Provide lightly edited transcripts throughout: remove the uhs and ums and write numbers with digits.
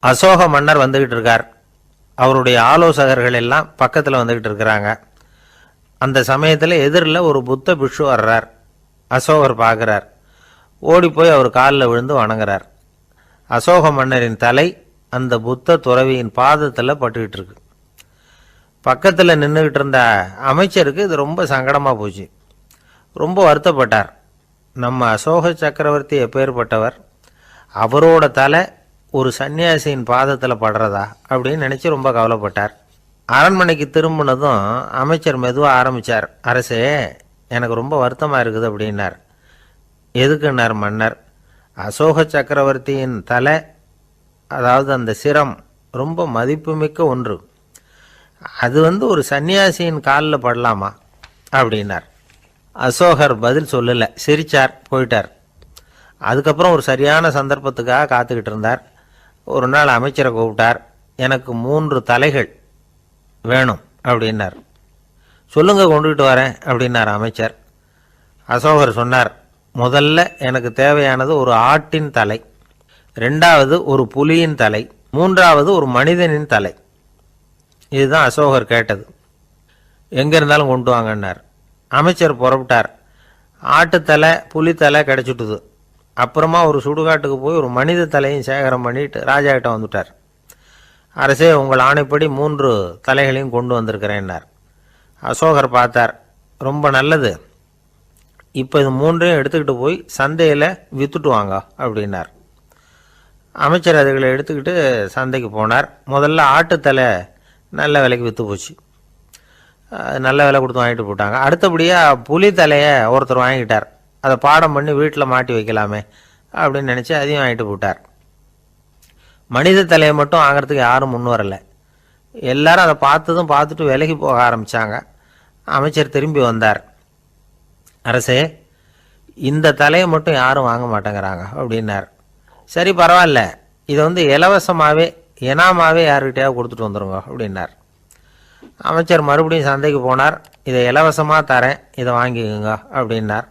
அசோக மன்னர் வந்துக்கிட்டு இருக்கார். அவருடைய ஆலோசகர்கள் எல்லாம் பக்கத்தில் வந்துக்கிட்டு இருக்கிறாங்க. அந்த சமயத்தில் எதிரில் ஒரு புத்த பிக்ஷு வர்றார். அசோகர் பார்க்குறார். ஓடி போய் அவர் காலில் விழுந்து வணங்குறார். அசோக மன்னரின் தலை அந்த புத்த துறவியின் பாதத்தில் பட்டுக்கிட்டு இருக்கு. பக்கத்தில் நின்றுக்கிட்டு இருந்த அமைச்சருக்கு இது ரொம்ப சங்கடமாக போச்சு. ரொம்ப வருத்தப்பட்டார். நம்ம அசோக சக்கரவர்த்தி எப்பேற்பட்டவர், அவரோட தலை ஒரு சன்னியாசியின் பாதத்தில் படுறதா அப்படின்னு நினச்சி ரொம்ப கவலைப்பட்டார். அரண்மனைக்கு திரும்பினதும் அமைச்சர் மெதுவாக ஆரம்பித்தார். அரசே, எனக்கு ரொம்ப வருத்தமாக இருக்குது அப்படின்னார். எதுக்குன்னார் மன்னர். அசோக சக்கரவர்த்தியின் தலை, அதாவது அந்த சிரம், ரொம்ப மதிப்புமிக்க ஒன்று. அது ஒரு சன்னியாசியின் காலில் படலாமா அப்படின்னார். அசோகர் பதில் சொல்லலை, சிரிச்சார், போயிட்டார். அதுக்கப்புறம் ஒரு சரியான சந்தர்ப்பத்துக்காக காத்துக்கிட்டு இருந்தார். ஒரு நாள் அமைச்சரை கூப்பிட்டார். எனக்கு 3 தலைகள் வேணும் அப்படின்னார். சொல்லுங்க, கொண்டுகிட்டு வரேன் அப்படின்னார் அமைச்சர். அசோகர் சொன்னார், முதல்ல எனக்கு தேவையானது ஒரு ஆட்டின் தலை, 2வது ஒரு புலியின் தலை, 3வது ஒரு மனிதனின் தலை. இதுதான் அசோகர் கேட்டது. எங்கே இருந்தாலும் கொண்டு வாங்கன்னார். அமைச்சர் புறப்பட்டார். ஆட்டுத்தலை புலித்தலை கிடச்சிட்டுது. அப்புறமா ஒரு சுடுகாட்டுக்கு போய் ஒரு மனித தலையும் சேகரம் பண்ணிட்டு ராஜா கிட்ட வந்துட்டார். அரசே, உங்கள் ஆணைப்படி 3 தலைகளையும் கொண்டு வந்திருக்கிறேன்னார். அசோகர் பார்த்தார். ரொம்ப நல்லது, இப்போ இது 3ஐயும் எடுத்துக்கிட்டு போய் சந்தையில் விற்றுட்டு வாங்க அப்படின்னார். அமைச்சர் அதுகளை எடுத்துக்கிட்டு சந்தைக்கு போனார். முதல்ல ஆட்டுத்தலை நல்ல விலைக்கு விற்று போச்சு. நல்ல விலை கொடுத்து வாங்கிட்டு போட்டாங்க. அடுத்தபடியாக புலி தலையை ஒருத்தர் வாங்கிட்டார். அதை பாடம் பண்ணி வீட்டில் மாட்டி வைக்கலாமே அப்படின்னு நினச்சி அதையும் வாங்கிட்டு போட்டார். மனித தலையை மட்டும் வாங்கிறதுக்கு யாரும் முன் வரலை. எல்லாரும் அதை பார்த்துட்டு விலகி போக ஆரம்பித்தாங்க. அமைச்சர் திரும்பி வந்தார். அரசே, இந்த தலையை மட்டும் யாரும் வாங்க மாட்டேங்கிறாங்க அப்படின்னார். சரி, பரவாயில்ல, இதை இலவசமாகவே இனாமாவே யாருக்கிட்டையாவது கொடுத்துட்டு வந்துடுங்க அப்படின்னார். அமைச்சர் மறுபடியும் சந்தைக்கு போனார். இதை இலவசமாக தரேன், இதை வாங்கிக்கோங்க அப்படின்னார்.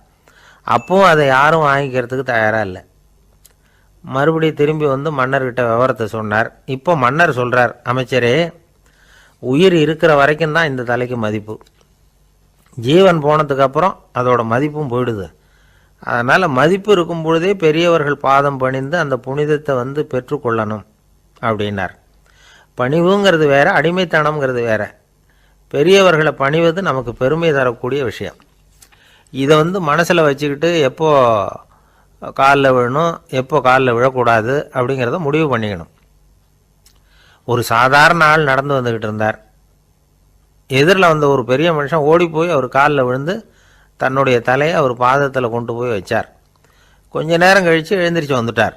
அப்பவும் அதை யாரும் வாங்கிக்கிறதுக்கு தயாராக இல்லை. மறுபடியும் திரும்பி மன்னர்கிட்ட விவரத்தை சொன்னார். இப்போ மன்னர் சொல்கிறார், அமைச்சரே, உயிர் இருக்கிற வரைக்கும் தான் இந்த தலைக்கு மதிப்பு. ஜீவன் போனதுக்கப்புறம் அதோட மதிப்பும் போயிடுது. அதனால் மதிப்பு இருக்கும் பொழுதே பெரியவர்கள் பாதம் பணிந்து அந்த புனிதத்தை பெற்றுக்கொள்ளணும் அப்படின்னார். பணிவுங்கிறது வேற, அடிமைத்தனம்ங்கிறது வேற. பெரியவர்களை பணிவது நமக்கு பெருமை தரக்கூடிய விஷயம். இதை மனசில் வச்சுக்கிட்டு எப்போ காலில் விழணும், எப்போ காலில் விழக்கூடாது அப்படிங்கிறத முடிவு பண்ணிக்கணும். ஒரு சாதாரண ஆள் நடந்து வந்துக்கிட்டு இருந்தார். எதிரில் வந்த ஒரு பெரிய மனுஷன் ஓடி போய் அவர் காலில் விழுந்து தன்னுடைய தலையை அவர் பாதத்தில் கொண்டு போய் வச்சார். கொஞ்ச நேரம் கழித்து எழுந்திரிச்சு வந்துட்டார்.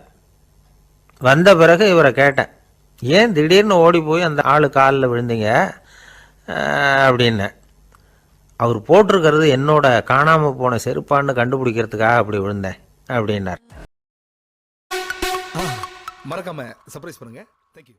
வந்த பிறகு இவரை கேட்டேன், ஏன் திடீர்னு ஓடி போய் அந்த ஆள் காலில் விழுந்தீங்க அப்படின்னு. அவர் போட்டிருக்கிறது என்னோட காணாமல் போன செருப்பான்னு கண்டுபிடிக்கிறதுக்காக அப்படி விழுந்தேன் அப்படின்னார். மறக்காம சர்ப்ரைஸ் பண்ணுங்க. தேங்க்யூ.